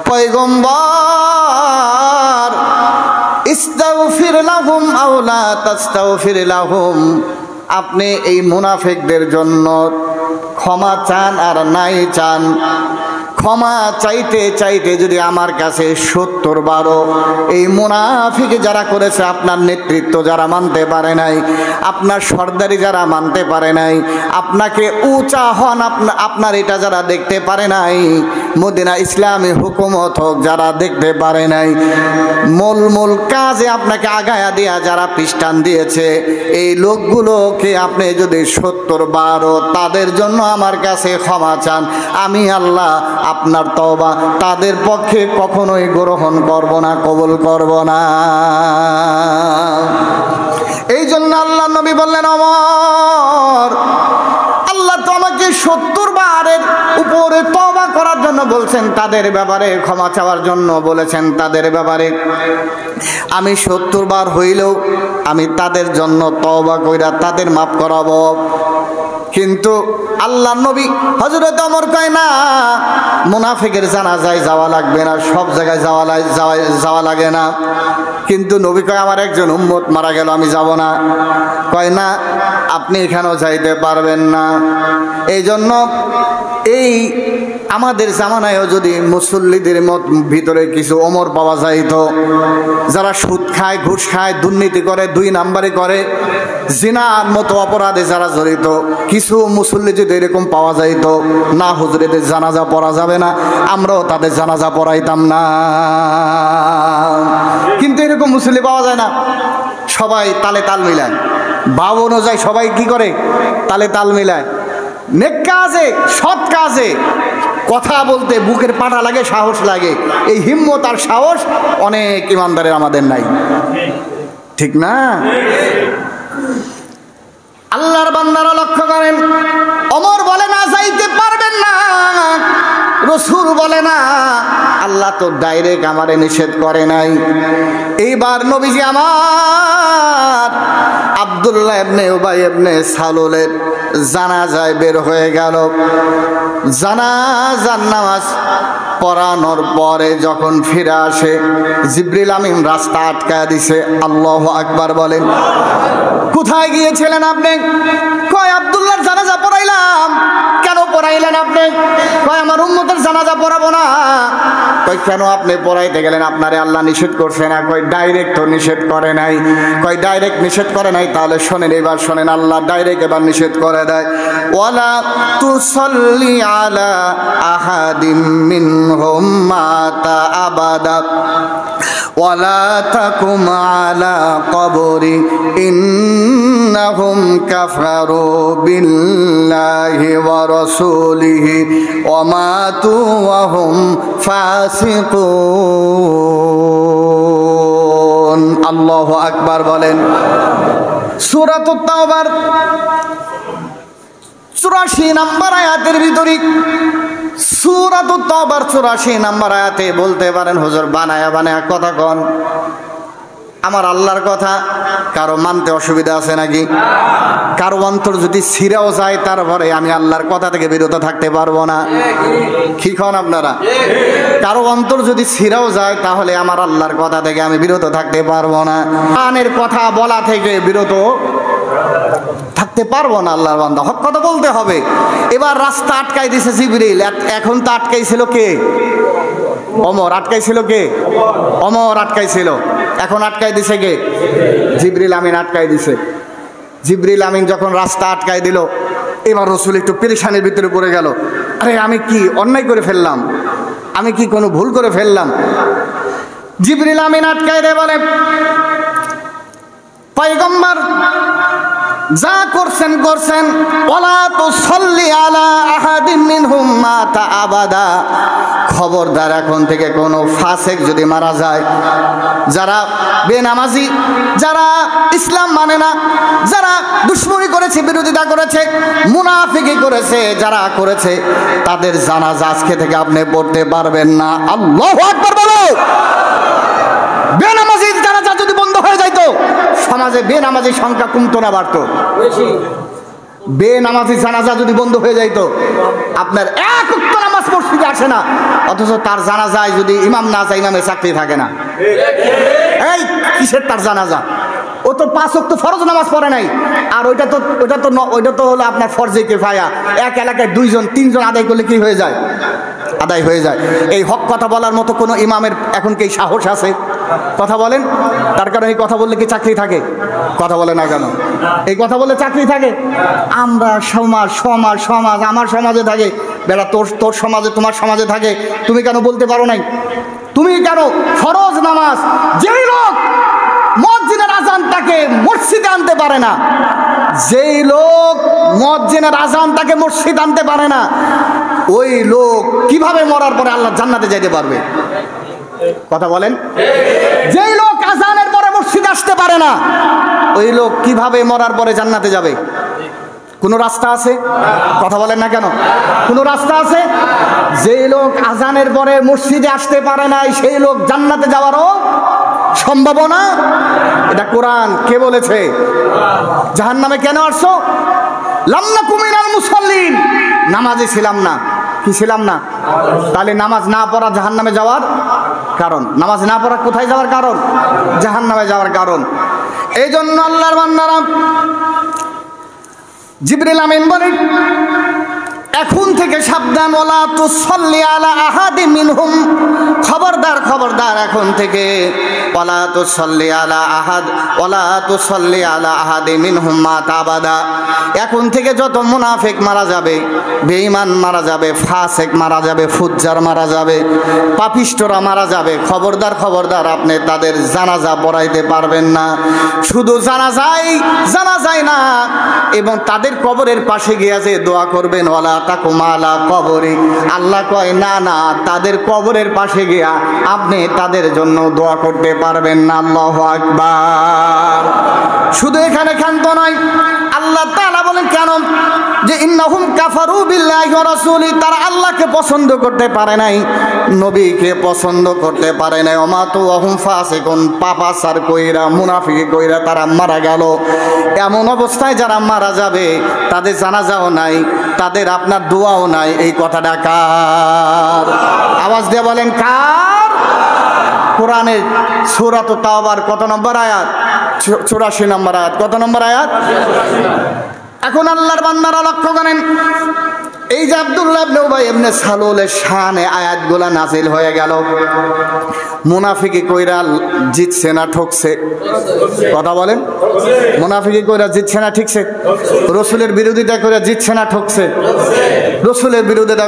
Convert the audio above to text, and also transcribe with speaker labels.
Speaker 1: পয়গম্বর ইস্তাগফির লাহুম আও লা তাস্তাগফির লাহুম, আপনি এই মুনাফিকদের জন্য ক্ষমা চান আর নাই চান, ক্ষমা চাইতে চাইতে যদি আমার কাছে 70 বারও এই মুনাফিক যারা করেছে, আপনার নেতৃত্ব যারা মানতে পারে নাই, আপনার সর্দারি যারা মানতে পারে নাই, আপনাকে উঁচা হন আপনার এটা যারা দেখতে পারে নাই, মদিনা ইসলামী হুকুমত হোক যারা দেখতে পারে নাই, মূল কাজে আপনাকে আগায়া দিয়া যারা পৃষ্ঠান দিয়েছে, এই লোকগুলোকে আপনি যদি 70 বারও তাদের জন্য আমার কাছে ক্ষমা চান, আমি আল্লাহ আপনার তওবা তাদের পক্ষে কখনোই গ্রহণ করব না, কবুল করব না। এই জন্য আল্লাহ নবী বললেন, ওমর, আল্লাহ তো আমাকে 70 বারের উপরে তওবা করার জন্য বলছেন, তাদের ব্যাপারে ক্ষমা চাওয়ার জন্য বলেছেন, তাদের ব্যাপারে আমি 70 বার হইলেও আমি তাদের জন্য তওবা কইরা তাদের মাফ করাবো। কিন্তু আল্লাহ নবী হযরত ওমর কয় না, মুনাফিকের জানাজায় যাওয়া লাগবে না, সব জায়গায় যাওয়া লাগে না। কিন্তু নবী কয় আমার একজন উম্মত মারা গেল, আমি যাব না। কয় না, আপনি এখানেও যাইতে পারবেন না। এই জন্য এই আমাদের জামানায়ও যদি মুসল্লিদের ভিতরে কিছু ওমর পাওয়া যাইতো, যারা সুদ খায়, ঘুষ খায়, দুর্নীতি করে, 2 নাম্বারি করে, জিনার মতো অপরাধে যারা জড়িত, কিছু মুসল্লি যদি এরকম পাওয়া যাইতো, না হুজুরদের জানাজা পড়া যাবে না, আমরাও তাদের জানাজা পড়াইতাম না। কিন্তু এরকম মুসল্লি পাওয়া যায় না, সবাই তালে তাল মিলায়, ভাব অনুযায়ী সবাই কি করে, তালে তাল মিলায়। নেক কাজে, সৎ কাজে কথা বলতে বুকের পাটা লাগে, সাহস লাগে। এই হিম্মত আর সাহস অনেক ইমানদারের আমাদের নাই, ঠিক না? আল্লাহর বান্দারা লক্ষ্য করেন, ওমর বলে না যাইতে পারবেন না, রাসূল বলে না, আল্লাহ তো ডাইরেক্ট আমারে নিষেধ করে নাই। এইবার নবীজি আমার আব্দুল্লাহ ইবনে উবাই ইবনে সালুলের জানাজায় বের হয়ে গেল। জানাজার নামাজ পড়ানোর পরে যখন ফিরে আসে, জিবরিল আমিন রাস্তা আটকায় দিছে। আল্লাহু আকবার বলেন। কোথায় গিয়েছিলেন আপনি? কয় আব্দুল্লাহর জানাজা পড়াইলাম। কেন পড়াইলেন আপনি? কয় আমার উম্মতের জানাজা পড়াবো না। কয় কেন আপনি পড়াইতে গেলেন? আপনারে আল্লাহ নিষেধ করছে না? কয় ডাইরেক্ট তো নিষেধ করে নাই। কয় ডাইরেক্ট নিষেধ করে নাই, তাহলে শোনেন, এবার শোনেন, আল্লাহ ডাইরেক্ট এবার নিষেধ করে দেয়, ওয়ালা তুসাল্লি আলা আহাদিম মিনহুম মাতা আবাদা ওয়ালা তাকুম আলা কবরি ইন্নাহুম কাফারু বিল্লাহি ওয়া রাসূলিহি ওয়া মাতু ওয়া হুম ফাসিকুন। আল্লাহু আকবার বলেন। সূরাতুত তাওবার 84 নম্বর আয়াতের ভিতরে, সূরাতুত তাওবার 84 নম্বর আয়াতে বলতে পারেন হুজুর বানায়া বানায়া কথা কন, আমার আল্লাহর কথা কারো মানতে অসুবিধা আছে নাকি? কারো অন্তর যদি ছিঁড়েও যায়, তারপরে আমি আল্লাহর কথা থেকে বিরত থাকতে পারবো না? কি কন আপনারা? কারো অন্তর যদি ছিঁড়েও যায়, তাহলে আমার আল্লাহর কথা থেকে আমি বিরত থাকতে পারবো না। কানের কথা বলা থেকে বিরত থাকতে পারবো না। আল্লাহর বান্দা, হক কথা বলতে হবে। এবার রাস্তা আটকাই দিছে জিবরিল। এখন তো আটকাইছিল কে? ওমর। আটকাইছিল কে? ওমর আটকাইছিল। এখন আটকাই দিছে কে? জিবরিল আমিন আটকাই দিছে। জিবরিল আমিন যখন রাস্তা আটকাই দিল, এবার রাসূল একটু পেরেশানির ভিতরে পড়ে গেল। আরে আমি কি অন্যায় করে ফেললাম? আমি কি কোনো ভুল করে ফেললাম? জিবরিল আমিন আটকাই দেয়, বলে পয়গম্বর যা করছেন করছেন, ওয়ালা তুসাল্লি আলা আহাদিম মিনহুম মাতা আবাদা, খবরদার এখন থেকে কোনো ফাসিক যদি মারা যায়, যারা বেনামাজি, যারা ইসলাম মানে না, যারা দুশমনি করেছে, বিরোধিতা করেছে, মুনাফিকি করেছে, যারা করেছে, তাদের জানাজা আজকে থেকে আপনি পড়তে পারবেন না। আল্লাহু আকবার বলো। বেনামাজির জানাজা যদি বন্ধ হয়ে যাইতো, সমাজে বেনামাজির সংখ্যা কমতো না, বাড়তো? বেনামাজি জানাজা যদি বন্ধ হয়ে যাইতো, আপনার এক ওয়াক্ত নামাজ মসজিদে আসে না, অথচ তার জানাজায় যদি ইমাম না যায়, ইমামের চাকরি থাকে না। এই কিসের তার জানাজা? ও তো 5 ওয়াক্ত ফরজ নামাজ পড়ে নাই, আর ওইটা তো হলো আপনার ফরজে কিফায়া। এক এলাকায় 2 জন 3 জন আদায় করলে কি হয়ে যায়? আদায় হয়ে যায়। এই হক কথা বলার মতো কোনো ইমামের এখন কি সাহস আছে? কথা বলেন। তার কারণে এই কথা বললে কি চাকরি থাকে? কথা বলে না কেন? এই কথা বলে চাকরি থাকে? আমরা সমাজ আমার সমাজে থাকে, বেলা তোর সমাজে, তোমার সমাজে থাকে, তুমি কেন বলতে পারো নাই? তুমি কেন ফরজ নামাজ, যেই লোক মুয়াজ্জিনের আযানটাকে মসজিদে আনতে পারে না, যেই লোক মুয়াজ্জিনের আযানটাকে মসজিদে আনতে পারে না, ওই লোক কিভাবে মরার পরে আল্লাহর জান্নাতে যাইতে পারবে? কথা বলেন। যেই লোক আযানের পরে মসজিদে আসতে পারে না, ওই লোক কিভাবে মরার পরে জান্নাতে যাবে? কোনো রাস্তা আছে? কথা বলেন না কেন? কোনো রাস্তা আছে? যেই লোক আযানের পরে মসজিদে আসতে পারে না, সেই লোক জান্নাতে যাওয়ারও সম্ভাবনা। এটা কোরআন। কে বলেছে? জাহান্নামে কেন আসছো? লাম নাকু মিনাল মুসাল্লিন, নামাজে ছিলাম না। কি ছিলাম না? তাহলে নামাজ না পড়া জাহান্নামে যাওয়ার কারণ। নামাজ না পড়া কোথায় যাওয়ার কারণ? জাহান্নামে যাওয়ার কারণ। এই জন্য আল্লাহর বান্দারা, জিবরিল আমিন বলেন, এখন থেকে সাবধান, ওয়ালা তুসাল্লি আলা আহাদি মিনহুম, খবরদার খবরদার, এখন থেকে ওয়ালা তুসাল্লি আলা আহাদি মিনহুম মাতা আবাদা। এখন থেকে যত মুনাফিক মারা যাবে, বেঈমান মারা যাবে, ফাসিক মারা যাবে, ফুজ্জার মারা যাবে, পাপিষ্ঠরা মারা যাবে, খবরদার খবরদার, আপনি তাদের জানাজা পড়াইতে পারবেন না। শুধু জানাজাই না, এবং তাদের কবরের পাশে গিয়ে যে দোয়া করবেন, ওয়ালা তাকুমালা কবরে, আল্লাহ কয় না না, তাদের কবরের পাশে গিয়া আপনি তাদের জন্য দোয়া করতে পারবেন না। আল্লাহু আকবার। শুধু এখানে ক্ষান্ত নয়, আল্লাহ তাআলা বলেন কেন? যে ইন্নাহুম কাফারু বিল্লাহি ওয়া রাসূলি, তারা আল্লাহকে পছন্দ করতে পারে নাই, নবীকে পছন্দ করতে পারে নাই। ওমাতু ওয়াহুম ফাসিকুন, পাপাচার কইরা, মুনাফিকি কইরা তারা মারা গেল। এমন অবস্থায় যারা মারা যাবে, তাদের জানাজাও নাই, তাদের আপনার দোয়াও নাই। এই কথাটা কার? আওয়াজ দিয়ে বলেন কার? কোরআনের সূরাত তাওবার কত নম্বর আয়াত? 84 নম্বর আয়াত। কত নম্বর আয়াত? এখন আল্লাহর বান্দারা লক্ষ্য করেন, এই যে আব্দুল্লাহ ইবনে উবাই ইবনে সালুলের শানে আয়াতগুলা নাজিল হয়ে গেল। মুনাফিকি কইরা জিতছে না ঠকছে? কথা বলেন। মুনাফিকি কইরা জিতছে না ঠিকছে? রাসূলের বিরোধিতা কইরা জিতছে না ঠকছে? রাসূলের বিরোধিতা